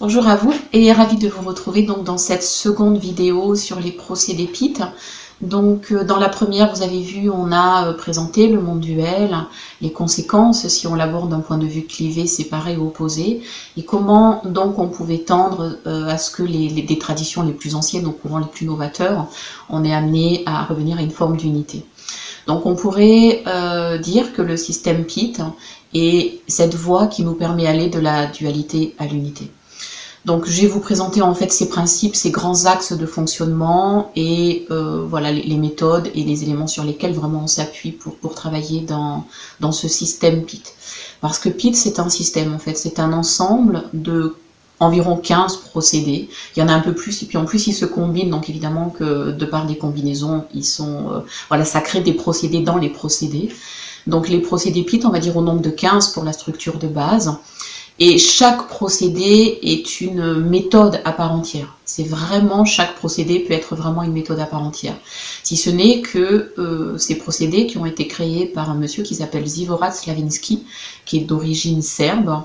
Bonjour à vous et ravi de vous retrouver donc dans cette seconde vidéo sur les procédés PIT. Donc dans la première, vous avez vu, on a présenté le monde duel, les conséquences si on l'aborde d'un point de vue clivé, séparé ou opposé, et comment donc on pouvait tendre à ce que des traditions les plus anciennes, au courant les plus novateurs, on est amené à revenir à une forme d'unité. Donc on pourrait dire que le système PIT est cette voie qui nous permet d'aller de la dualité à l'unité. Donc je vais vous présenter en fait ces principes, ces grands axes de fonctionnement et voilà les méthodes et les éléments sur lesquels vraiment on s'appuie pour travailler dans ce système PIT. Parce que PIT c'est un système en fait, c'est un ensemble de environ 15 procédés. Il y en a un peu plus et puis en plus ils se combinent, donc évidemment que de par des combinaisons, ils sont voilà, ça crée des procédés dans les procédés. Donc les procédés PIT, on va dire au nombre de 15 pour la structure de base. Et chaque procédé est une méthode à part entière. C'est vraiment, chaque procédé peut être vraiment une méthode à part entière. Si ce n'est que ces procédés qui ont été créés par un monsieur qui s'appelle Živorac Slavinski, qui est d'origine serbe.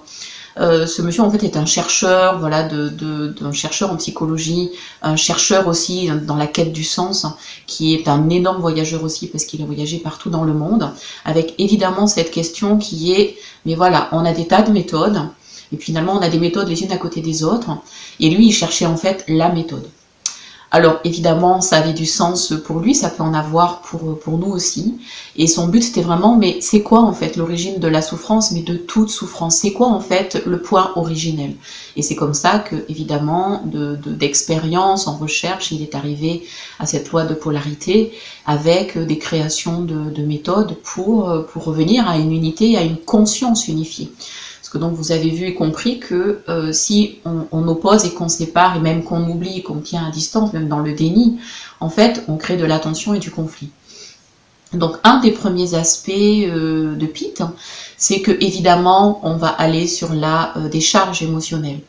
Ce monsieur en fait est un chercheur, voilà, un chercheur en psychologie, un chercheur aussi dans la quête du sens, qui est un énorme voyageur aussi parce qu'il a voyagé partout dans le monde, avec évidemment cette question qui est, mais voilà, on a des tas de méthodes, et finalement on a des méthodes les unes à côté des autres, et lui il cherchait en fait la méthode. Alors évidemment ça avait du sens pour lui, ça peut en avoir pour nous aussi, et son but c'était vraiment, mais c'est quoi en fait l'origine de la souffrance, mais de toute souffrance, c'est quoi en fait le point originel? Et c'est comme ça que évidemment d'expérience en recherche, il est arrivé à cette loi de polarité avec des créations de méthodes pour revenir à une unité, à une conscience unifiée. Parce que donc vous avez vu et compris que si on oppose et qu'on sépare et même qu'on oublie, qu'on tient à distance, même dans le déni, en fait on crée de la tension et du conflit. Donc un des premiers aspects de PIT, c'est que évidemment on va aller sur la décharge émotionnelle.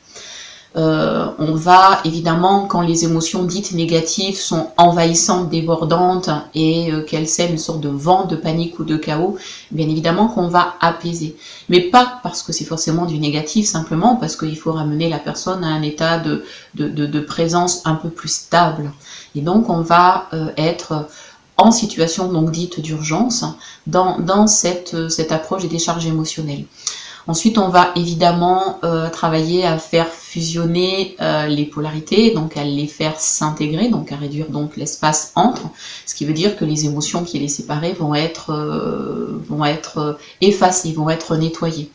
On va évidemment, quand les émotions dites négatives sont envahissantes, débordantes et qu'elles sèment une sorte de vent de panique ou de chaos, bien évidemment qu'on va apaiser. Mais pas parce que c'est forcément du négatif, simplement parce qu'il faut ramener la personne à un état de présence un peu plus stable. Et donc on va être en situation donc dite d'urgence dans cette approche des décharges émotionnelles. Ensuite, on va évidemment travailler à faire fusionner les polarités, donc à les faire s'intégrer, donc à réduire donc l'espace entre, ce qui veut dire que les émotions qui les séparent vont être effacées, vont être nettoyées.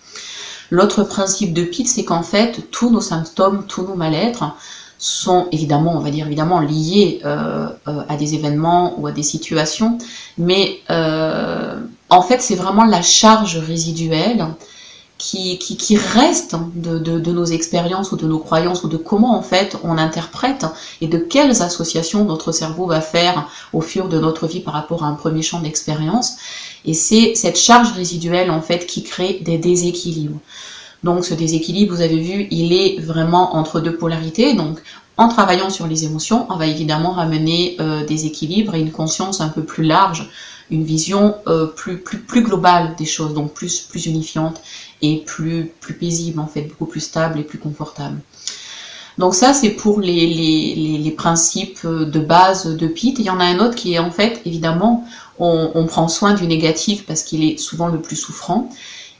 L'autre principe de PIT, c'est qu'en fait, tous nos symptômes, tous nos mal-être sont évidemment, on va dire évidemment, liés à des événements ou à des situations, mais en fait, c'est vraiment la charge résiduelle qui reste de nos expériences ou de nos croyances ou de comment en fait on interprète et de quelles associations notre cerveau va faire au fur de notre vie par rapport à un premier champ d'expérience. Et c'est cette charge résiduelle en fait qui crée des déséquilibres. Donc ce déséquilibre, vous avez vu, il est vraiment entre deux polarités. Donc en travaillant sur les émotions, on va évidemment ramener des équilibres et une conscience un peu plus large, une vision plus globale des choses, donc plus unifiante et plus paisible en fait, beaucoup plus stable et plus confortable. Donc ça c'est pour les principes de base de PIT. Il y en a un autre qui est en fait, évidemment, on prend soin du négatif parce qu'il est souvent le plus souffrant,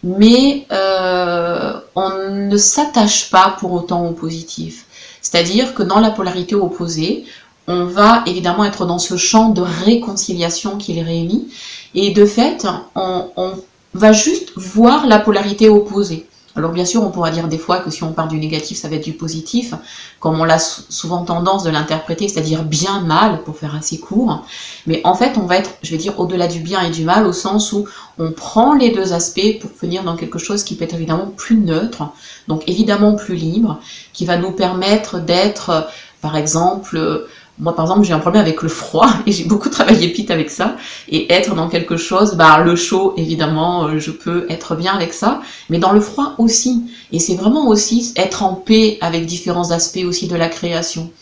mais on ne s'attache pas pour autant au positif. C'est-à-dire que dans la polarité opposée, on va évidemment être dans ce champ de réconciliation qui les réunit, et de fait, on va juste voir la polarité opposée. Alors bien sûr, on pourra dire des fois que si on part du négatif, ça va être du positif, comme on l'a souvent tendance de l'interpréter, c'est-à-dire bien mal, pour faire assez court. Mais en fait, on va être, je vais dire, au-delà du bien et du mal, au sens où on prend les deux aspects pour venir dans quelque chose qui peut être évidemment plus neutre, donc évidemment plus libre, qui va nous permettre d'être, par exemple, moi, par exemple, j'ai un problème avec le froid et j'ai beaucoup travaillé PIT avec ça. Et être dans quelque chose, le chaud, évidemment, je peux être bien avec ça, mais dans le froid aussi. Et c'est vraiment aussi être en paix avec différents aspects aussi de la création.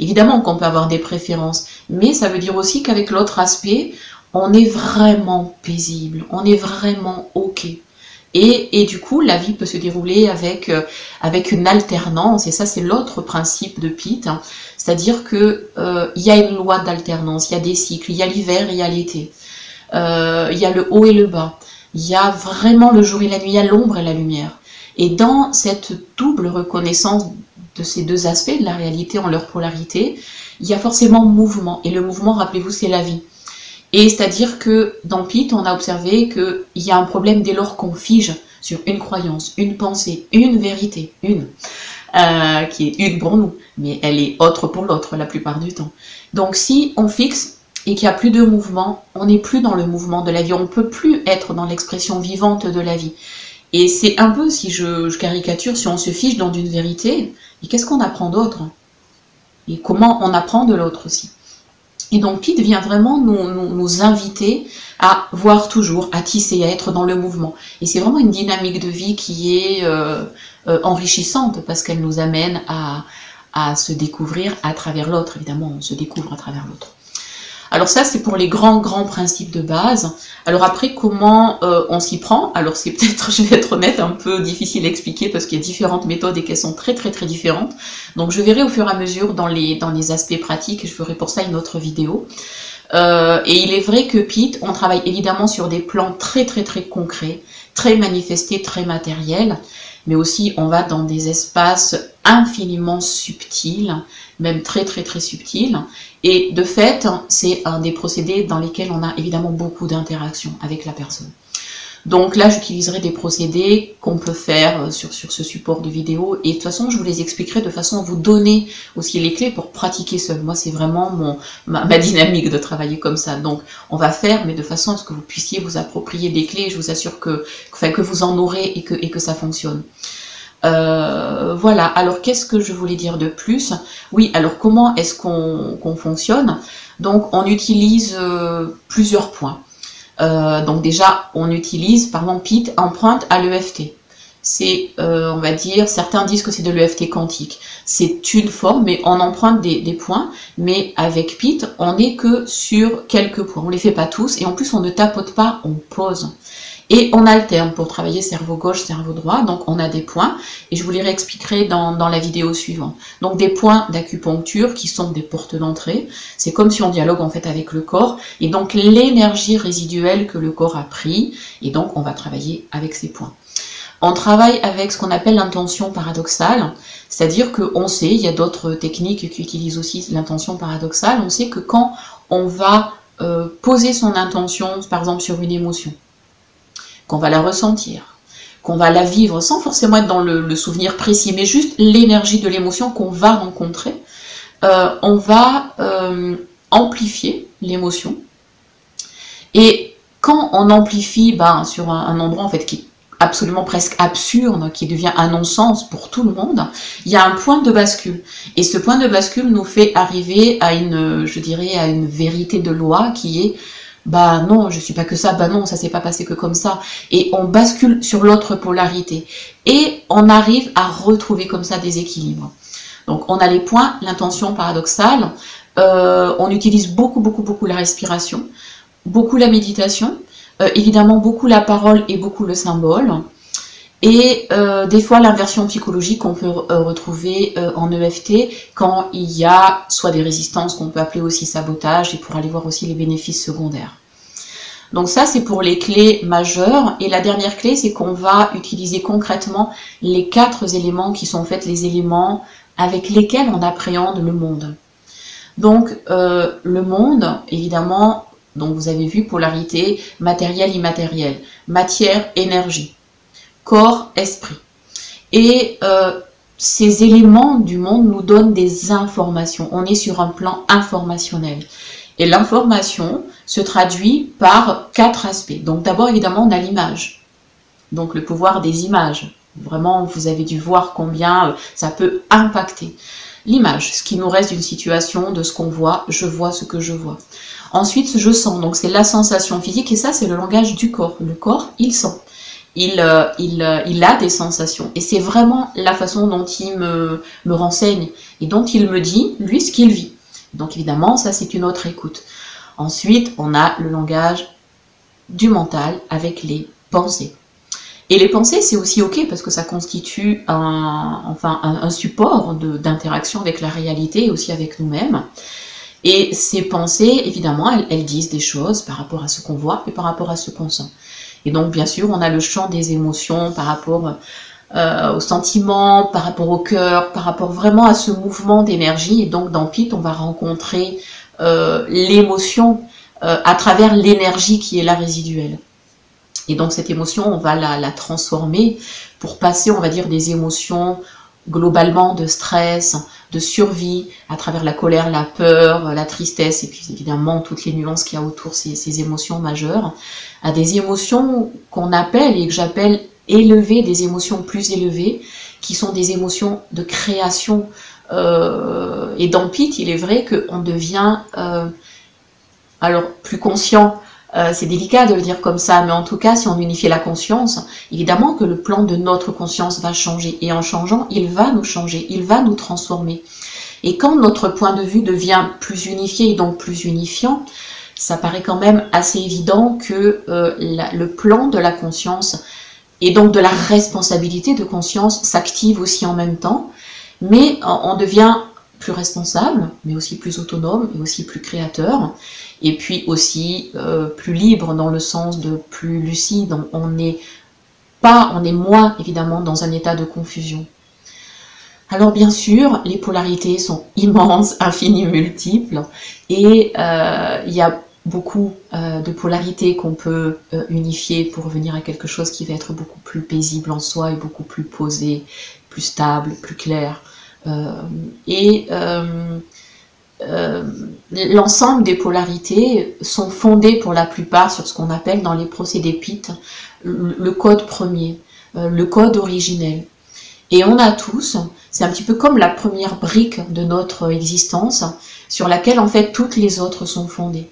Évidemment qu'on peut avoir des préférences, mais ça veut dire aussi qu'avec l'autre aspect, on est vraiment paisible, on est vraiment OK. Et du coup, la vie peut se dérouler avec une alternance, et ça c'est l'autre principe de Pite, hein. C'est-à-dire que il y a une loi d'alternance, il y a des cycles, il y a l'hiver, il y a l'été, il y a le haut et le bas, il y a vraiment le jour et la nuit, il y a l'ombre et la lumière. Et dans cette double reconnaissance de ces deux aspects de la réalité en leur polarité, il y a forcément mouvement, et le mouvement, rappelez-vous, c'est la vie. Et c'est-à-dire que dans Pite, on a observé qu'il y a un problème dès lors qu'on fige sur une croyance, une pensée, une vérité, qui est une pour nous, mais elle est autre pour l'autre la plupart du temps. Donc si on fixe et qu'il n'y a plus de mouvement, on n'est plus dans le mouvement de la vie, on ne peut plus être dans l'expression vivante de la vie. Et c'est un peu, si je caricature, si on se fige dans une vérité, et qu'est-ce qu'on apprend d'autre? Et comment on apprend de l'autre aussi? Et donc Pite vient vraiment nous inviter à voir toujours, à tisser, à être dans le mouvement. Et c'est vraiment une dynamique de vie qui est enrichissante, parce qu'elle nous amène à se découvrir à travers l'autre. Évidemment, on se découvre à travers l'autre. Alors ça, c'est pour les grands principes de base. Alors après, comment on s'y prend? Alors c'est peut-être, je vais être honnête, un peu difficile à expliquer parce qu'il y a différentes méthodes et qu'elles sont très différentes. Donc je verrai au fur et à mesure dans les aspects pratiques, et je ferai pour ça une autre vidéo. Et il est vrai que Pite, on travaille évidemment sur des plans très concrets, très manifestés, très matériels, mais aussi on va dans des espaces infiniment subtils, même très subtils. Et de fait, c'est un des procédés dans lesquels on a évidemment beaucoup d'interactions avec la personne. Donc là, j'utiliserai des procédés qu'on peut faire sur ce support de vidéo. Et de toute façon, je vous les expliquerai de façon à vous donner aussi les clés pour pratiquer seul. Moi, c'est vraiment ma dynamique de travailler comme ça. Donc, on va faire, mais de façon à ce que vous puissiez vous approprier des clés. Je vous assure que vous en aurez et que ça fonctionne. Voilà, alors qu'est-ce que je voulais dire de plus? Oui, alors comment est-ce qu'on fonctionne? Donc on utilise plusieurs points. Donc déjà, on utilise, par exemple, Pite emprunte à l'EFT. C'est, on va dire, certains disent que c'est de l'EFT quantique. C'est une forme, mais on emprunte des points, mais avec Pite, on n'est que sur quelques points. On ne les fait pas tous, et en plus on ne tapote pas, on pose. Et on alterne pour travailler cerveau gauche, cerveau droit, donc on a des points, et je vous les réexpliquerai dans la vidéo suivante. Donc des points d'acupuncture qui sont des portes d'entrée, c'est comme si on dialogue en fait avec le corps, et donc l'énergie résiduelle que le corps a pris, et donc on va travailler avec ces points. On travaille avec ce qu'on appelle l'intention paradoxale, c'est-à-dire qu'on sait, il y a d'autres techniques qui utilisent aussi l'intention paradoxale, on sait que quand on va poser son intention, par exemple sur une émotion, qu'on va la ressentir, qu'on va la vivre sans forcément être dans le souvenir précis, mais juste l'énergie de l'émotion qu'on va rencontrer, on va amplifier l'émotion. Et quand on amplifie sur un endroit en fait qui est absolument presque absurde, qui devient un non-sens pour tout le monde, il y a un point de bascule. Et ce point de bascule nous fait arriver à je dirais, à une vérité de loi qui est bah non, je suis pas que ça, bah non, ça s'est pas passé que comme ça. Et on bascule sur l'autre polarité. Et on arrive à retrouver comme ça des équilibres. Donc on a les points, l'intention paradoxale, on utilise beaucoup la respiration, beaucoup la méditation, évidemment beaucoup la parole et beaucoup le symbole. Et des fois l'inversion psychologique qu'on peut retrouver en EFT quand il y a soit des résistances qu'on peut appeler aussi sabotage, et pour aller voir aussi les bénéfices secondaires. Donc ça c'est pour les clés majeures, et la dernière clé c'est qu'on va utiliser concrètement les 4 éléments qui sont en fait les éléments avec lesquels on appréhende le monde. Donc le monde, évidemment, donc vous avez vu polarité matériel, immatériel, matière, énergie, corps, esprit. Et ces éléments du monde nous donnent des informations. On est sur un plan informationnel. Et l'information se traduit par 4 aspects. Donc d'abord, évidemment, on a l'image. Donc le pouvoir des images. Vraiment, vous avez dû voir combien ça peut impacter. L'image, ce qui nous reste d'une situation, de ce qu'on voit, je vois ce que je vois. Ensuite, je sens. Donc c'est la sensation physique, et ça, c'est le langage du corps. Le corps, il sent. Il a des sensations, et c'est vraiment la façon dont il me renseigne et dont il me dit, lui, ce qu'il vit. Donc évidemment, ça c'est une autre écoute. Ensuite, on a le langage du mental avec les pensées. Et les pensées, c'est aussi ok parce que ça constitue un support d'interaction avec la réalité et aussi avec nous-mêmes. Et ces pensées, évidemment, elles disent des choses par rapport à ce qu'on voit et par rapport à ce qu'on sent. Et donc, bien sûr, on a le champ des émotions par rapport aux sentiments, par rapport au cœur, par rapport vraiment à ce mouvement d'énergie. Et donc, dans Pit, on va rencontrer l'émotion à travers l'énergie qui est là résiduelle. Et donc cette émotion, on va la transformer pour passer, on va dire, des émotions globalement de stress, de survie, à travers la colère, la peur, la tristesse, et puis évidemment toutes les nuances qu'il y a autour ces émotions majeures, à des émotions qu'on appelle et que j'appelle élevées, des émotions plus élevées, qui sont des émotions de création. Et dans Pit, il est vrai qu'on devient alors plus conscient. C'est délicat de le dire comme ça, mais en tout cas, si on unifiait la conscience, évidemment que le plan de notre conscience va changer. Et en changeant, il va nous changer, il va nous transformer. Et quand notre point de vue devient plus unifié et donc plus unifiant, ça paraît quand même assez évident que le plan de la conscience et donc de la responsabilité de conscience s'active aussi en même temps, mais on devient plus responsable, mais aussi plus autonome, et aussi plus créateur, et puis aussi plus libre dans le sens de plus lucide. On est moins évidemment dans un état de confusion. Alors bien sûr, les polarités sont immenses, infinies, multiples, et il y a beaucoup de polarités qu'on peut unifier pour revenir à quelque chose qui va être beaucoup plus paisible en soi et beaucoup plus posé, plus stable, plus clair. L'ensemble des polarités sont fondées pour la plupart sur ce qu'on appelle dans les procédés Pit le code premier, le code originel. Et on a tous, c'est un petit peu comme la première brique de notre existence sur laquelle en fait toutes les autres sont fondées.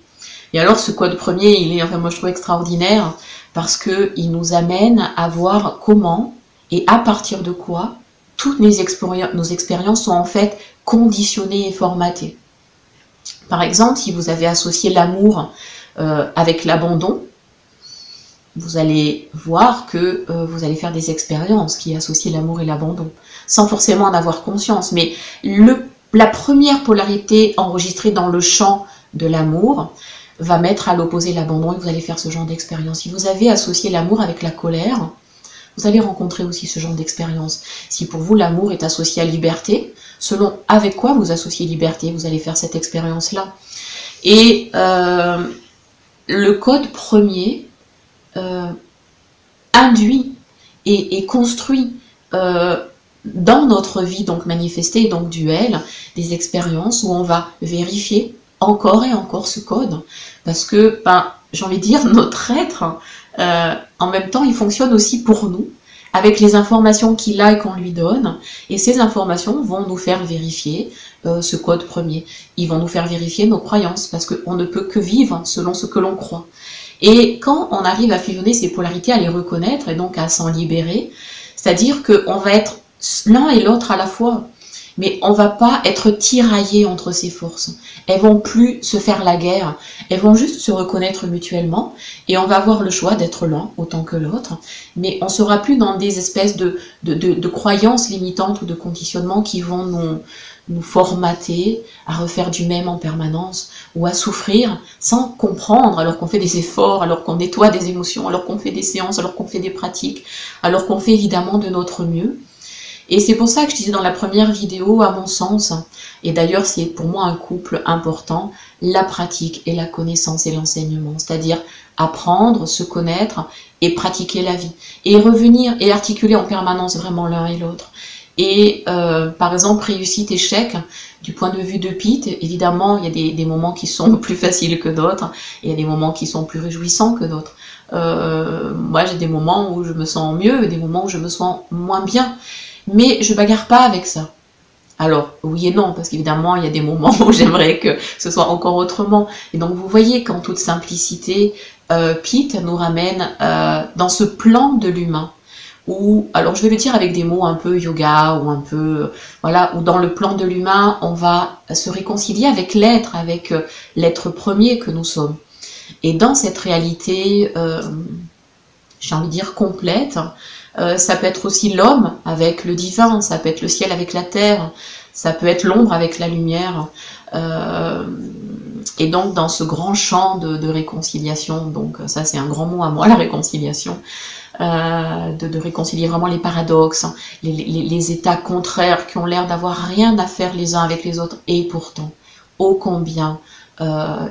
Et alors ce code premier, moi je trouve extraordinaire parce qu'il nous amène à voir comment et à partir de quoi toutes nos expériences sont en fait conditionnées et formatées. Par exemple, si vous avez associé l'amour avec l'abandon, vous allez voir que vous allez faire des expériences qui associent l'amour et l'abandon, sans forcément en avoir conscience. Mais la première polarité enregistrée dans le champ de l'amour va mettre à l'opposé l'abandon et vous allez faire ce genre d'expérience. Si vous avez associé l'amour avec la colère, vous allez rencontrer aussi ce genre d'expérience. Si pour vous l'amour est associé à liberté, selon avec quoi vous associez liberté, vous allez faire cette expérience-là. Et le code premier induit et construit dans notre vie, donc manifestée, donc duel, des expériences où on va vérifier encore et encore ce code. Parce que, j'ai envie de dire, notre être, en même temps, il fonctionne aussi pour nous, avec les informations qu'il a et qu'on lui donne. Et ces informations vont nous faire vérifier ce code premier. Ils vont nous faire vérifier nos croyances, parce qu'on ne peut que vivre selon ce que l'on croit. Et quand on arrive à fusionner ces polarités, à les reconnaître et donc à s'en libérer, c'est-à-dire qu'on va être l'un et l'autre à la fois, mais on ne va pas être tiraillé entre ces forces. Elles vont plus se faire la guerre, elles vont juste se reconnaître mutuellement et on va avoir le choix d'être l'un autant que l'autre, mais on ne sera plus dans des espèces de croyances limitantes ou de conditionnements qui vont nous formater à refaire du même en permanence ou à souffrir sans comprendre alors qu'on fait des efforts, alors qu'on nettoie des émotions, alors qu'on fait des séances, alors qu'on fait des pratiques, alors qu'on fait évidemment de notre mieux. Et c'est pour ça que je disais dans la première vidéo, à mon sens, et d'ailleurs c'est pour moi un couple important, la pratique et la connaissance et l'enseignement, c'est-à-dire apprendre, se connaître et pratiquer la vie, et revenir et articuler en permanence vraiment l'un et l'autre. Et par exemple, réussite, échec, du point de vue de Pit, évidemment, il y a des moments qui sont plus faciles que d'autres, et il y a des moments qui sont plus réjouissants que d'autres. Moi, j'ai des moments où je me sens mieux, et des moments où je me sens moins bien. Mais je bagarre pas avec ça. Alors, oui et non, parce qu'évidemment, il y a des moments où j'aimerais que ce soit encore autrement. Et donc, vous voyez qu'en toute simplicité, Pit nous ramène dans ce plan de l'humain. Où, alors je vais le dire avec des mots un peu yoga, ou un peu, voilà, où dans le plan de l'humain, on va se réconcilier avec l'être premier que nous sommes. Et dans cette réalité, j'ai envie de dire, complète. Ça peut être aussi l'homme avec le divin, ça peut être le ciel avec la terre, ça peut être l'ombre avec la lumière. Et donc dans ce grand champ de réconciliation, donc ça c'est un grand mot à moi, la réconciliation, de réconcilier vraiment les paradoxes, les états contraires qui ont l'air d'avoir rien à faire les uns avec les autres, et pourtant, ô combien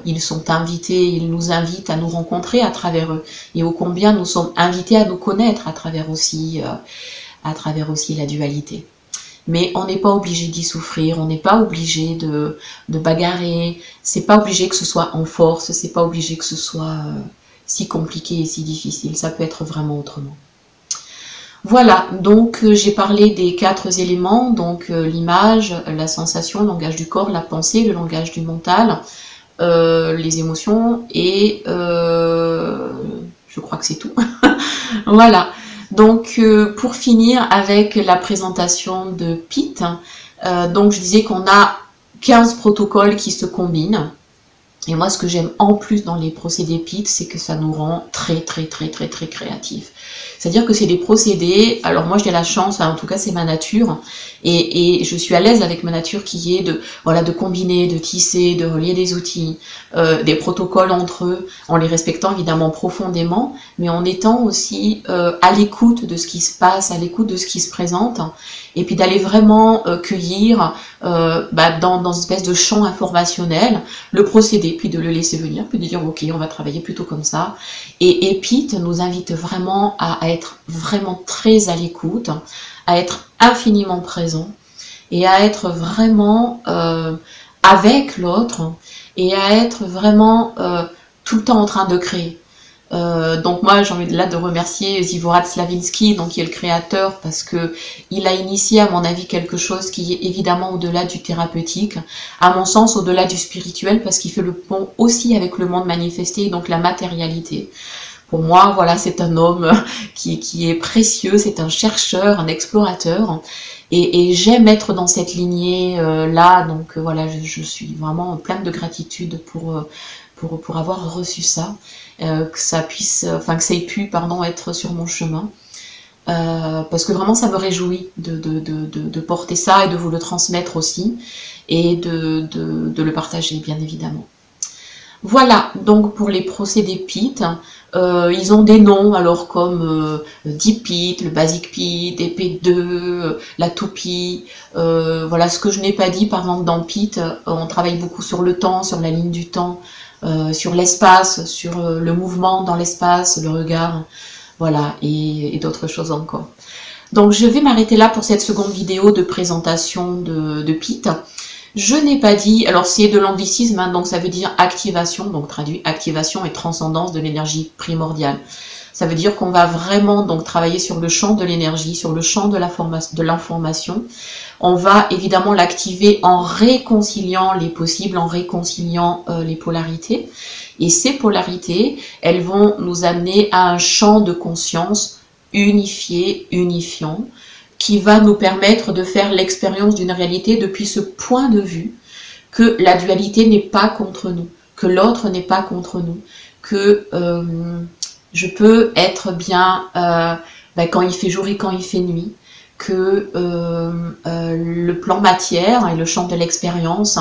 ils sont invités, ils nous invitent à nous rencontrer à travers eux, et ô combien nous sommes invités à nous connaître à travers aussi la dualité. Mais on n'est pas obligé d'y souffrir, on n'est pas obligé de bagarrer, c'est pas obligé que ce soit en force, c'est pas obligé que ce soit si compliqué et si difficile, ça peut être vraiment autrement. Voilà, donc j'ai parlé des 4 éléments, donc l'image, la sensation, le langage du corps, la pensée, le langage du mental, les émotions et je crois que c'est tout. Voilà. Donc pour finir avec la présentation de Pete, donc je disais qu'on a 15 protocoles qui se combinent. Et moi ce que j'aime en plus dans les procédés Pete, c'est que ça nous rend très créatifs. C'est-à-dire que c'est des procédés, alors moi j'ai la chance, en tout cas c'est ma nature, et je suis à l'aise avec ma nature qui est de combiner, de tisser, de relier des outils, des protocoles entre eux, en les respectant évidemment profondément, mais en étant aussi à l'écoute de ce qui se passe, à l'écoute de ce qui se présente, et puis d'aller vraiment cueillir dans une espèce de champ informationnel le procédé, puis de le laisser venir, puis de dire ok, on va travailler plutôt comme ça. Et Pete nous invite vraiment à être vraiment très à l'écoute, à être infiniment présent et à être vraiment avec l'autre et à être vraiment tout le temps en train de créer. Donc moi j'ai envie là de remercier Zivvorad Slavinsky, donc qui est le créateur, parce que il a initié à mon avis quelque chose qui est évidemment au-delà du thérapeutique, à mon sens au-delà du spirituel, parce qu'il fait le pont aussi avec le monde manifesté, donc la matérialité. Pour moi, voilà, c'est un homme qui est précieux, c'est un chercheur, un explorateur, et j'aime être dans cette lignée là, donc voilà, je suis vraiment pleine de gratitude pour avoir reçu ça, que ça puisse, enfin que ça ait pu, pardon, être sur mon chemin, parce que vraiment ça me réjouit de porter ça et de vous le transmettre aussi, et de le partager bien évidemment. Voilà, donc pour les procédés Pete, ils ont des noms, alors comme Deep Pete, le Basic Pete, EP2, la toupie. Voilà, ce que je n'ai pas dit, par exemple, dans Pete, on travaille beaucoup sur le temps, sur la ligne du temps, sur l'espace, sur le mouvement dans l'espace, le regard, voilà, et d'autres choses encore. Donc je vais m'arrêter là pour cette seconde vidéo de présentation de Pete. Je n'ai pas dit, alors c'est de l'anglicisme, hein, donc ça veut dire activation, donc traduit activation et transcendance de l'énergie primordiale. Ça veut dire qu'on va vraiment donc travailler sur le champ de l'énergie, sur le champ de l'information. On va évidemment l'activer en réconciliant les possibles, en réconciliant les polarités. Et ces polarités, elles vont nous amener à un champ de conscience unifié, unifiant, qui va nous permettre de faire l'expérience d'une réalité depuis ce point de vue que la dualité n'est pas contre nous, que l'autre n'est pas contre nous, que je peux être bien quand il fait jour et quand il fait nuit, que le plan matière et le champ de l'expérience,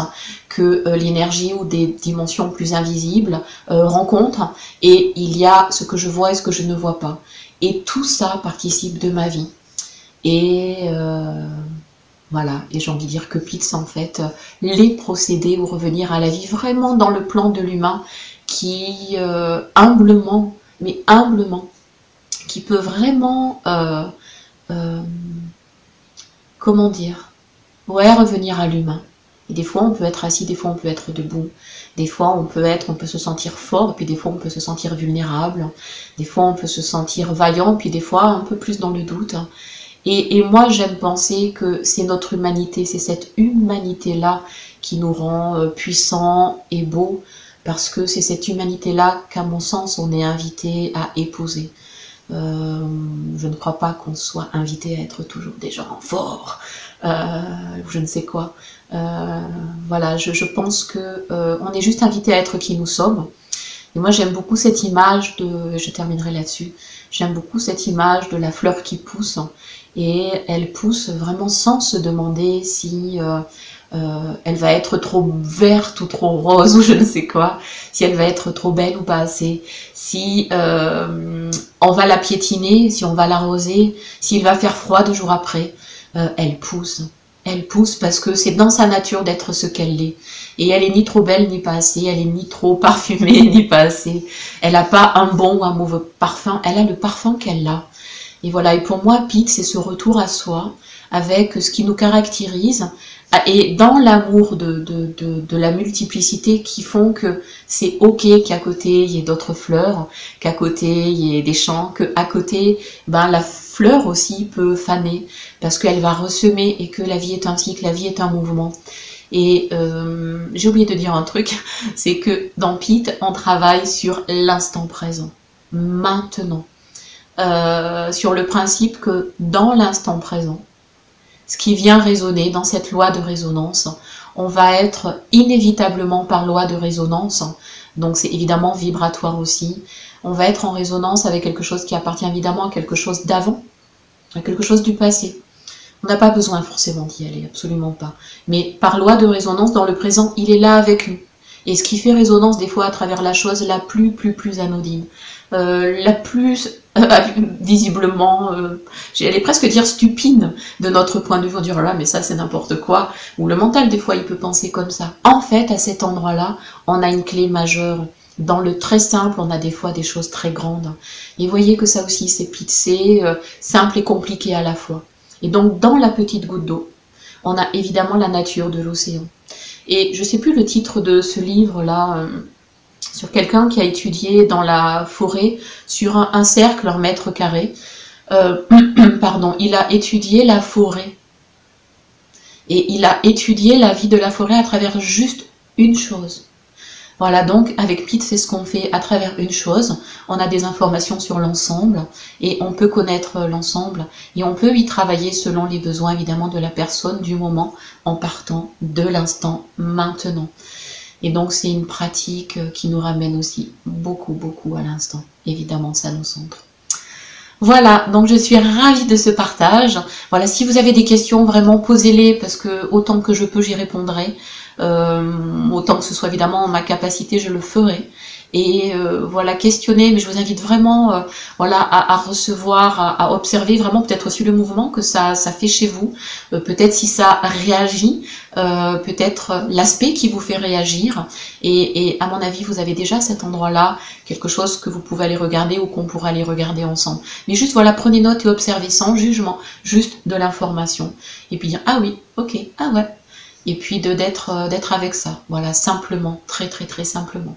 que l'énergie ou des dimensions plus invisibles rencontrent, et il y a ce que je vois et ce que je ne vois pas. Et tout ça participe de ma vie. Et voilà, et j'ai envie de dire que Pete, c'est en fait les procédés ou revenir à la vie vraiment dans le plan de l'humain qui humblement, mais humblement, qui peut vraiment, comment dire, ouais, revenir à l'humain. Et des fois on peut être assis, des fois on peut être debout, des fois on peut se sentir fort, et puis des fois on peut se sentir vulnérable, des fois on peut se sentir vaillant, puis des fois un peu plus dans le doute. Et moi, j'aime penser que c'est notre humanité, c'est cette humanité-là qui nous rend puissants et beaux, parce que c'est cette humanité-là qu'à mon sens, on est invité à épouser. Je ne crois pas qu'on soit invité à être toujours des gens forts, je ne sais quoi. Voilà, je pense que on est juste invité à être qui nous sommes. Et moi, j'aime beaucoup cette image de, je terminerai là-dessus, J'aime beaucoup cette image de la fleur qui pousse, et elle pousse vraiment sans se demander si elle va être trop verte ou trop rose ou je ne sais quoi, si elle va être trop belle ou pas assez, si on va la piétiner, si on va l'arroser, s'il va faire froid 2 jours après, elle pousse. Elle pousse parce que c'est dans sa nature d'être ce qu'elle est. Et elle est ni trop belle ni pas assez, elle est ni trop parfumée ni pas assez. Elle n'a pas un bon ou un mauvais parfum, elle a le parfum qu'elle a. Et voilà, et pour moi, Pete, c'est ce retour à soi, avec ce qui nous caractérise, et dans l'amour de la multiplicité qui font que c'est ok qu'à côté il y ait d'autres fleurs, qu'à côté il y ait des champs, qu'à côté ben, la fleur aussi peut faner, parce qu'elle va ressemer et que la vie est un cycle, la vie est un mouvement. Et j'ai oublié de dire un truc, c'est que dans Pete, on travaille sur l'instant présent, maintenant. Sur le principe que dans l'instant présent, ce qui vient résonner dans cette loi de résonance, on va être inévitablement par loi de résonance, donc c'est évidemment vibratoire aussi, on va être en résonance avec quelque chose qui appartient évidemment à quelque chose d'avant, à quelque chose du passé. On n'a pas besoin forcément d'y aller, absolument pas. Mais par loi de résonance, dans le présent, il est là avec nous. Et ce qui fait résonance des fois à travers la chose la plus anodine, la plus visiblement, j'allais presque dire stupide de notre point de vue, on dire là mais ça c'est n'importe quoi, ou le mental des fois il peut penser comme ça. En fait à cet endroit-là, on a une clé majeure. Dans le très simple, on a des fois des choses très grandes. Et voyez que ça aussi c'est pitché, simple et compliqué à la fois. Et donc dans la petite goutte d'eau, on a évidemment la nature de l'océan. Et je ne sais plus le titre de ce livre-là, sur quelqu'un qui a étudié dans la forêt, sur un cercle, un mètre carré, pardon, il a étudié la forêt. Et il a étudié la vie de la forêt à travers juste une chose. Voilà, donc avec Pete, c'est ce qu'on fait à travers une chose. On a des informations sur l'ensemble et on peut connaître l'ensemble et on peut y travailler selon les besoins évidemment de la personne du moment en partant de l'instant maintenant. Et donc c'est une pratique qui nous ramène aussi beaucoup à l'instant. Évidemment, ça nous centre. Voilà, donc je suis ravie de ce partage. Voilà, si vous avez des questions, vraiment posez-les parce que autant que je peux, j'y répondrai. Autant que ce soit évidemment en ma capacité, je le ferai. Et voilà, questionner, mais je vous invite vraiment voilà, à recevoir, à observer vraiment peut-être aussi le mouvement que ça fait chez vous, peut-être si ça réagit, peut-être l'aspect qui vous fait réagir, et à mon avis, vous avez déjà cet endroit-là, quelque chose que vous pouvez aller regarder ou qu'on pourra aller regarder ensemble. Mais juste, voilà, prenez note et observez sans jugement, juste de l'information, et puis dire, ah oui, ok, ah ouais, et puis d'être avec ça, voilà, simplement, très simplement.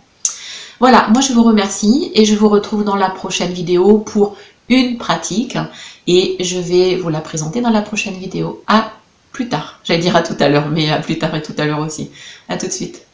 Voilà, moi je vous remercie et je vous retrouve dans la prochaine vidéo pour une pratique et je vais vous la présenter dans la prochaine vidéo. À plus tard, j'allais dire à tout à l'heure, mais à plus tard et tout à l'heure aussi. À tout de suite.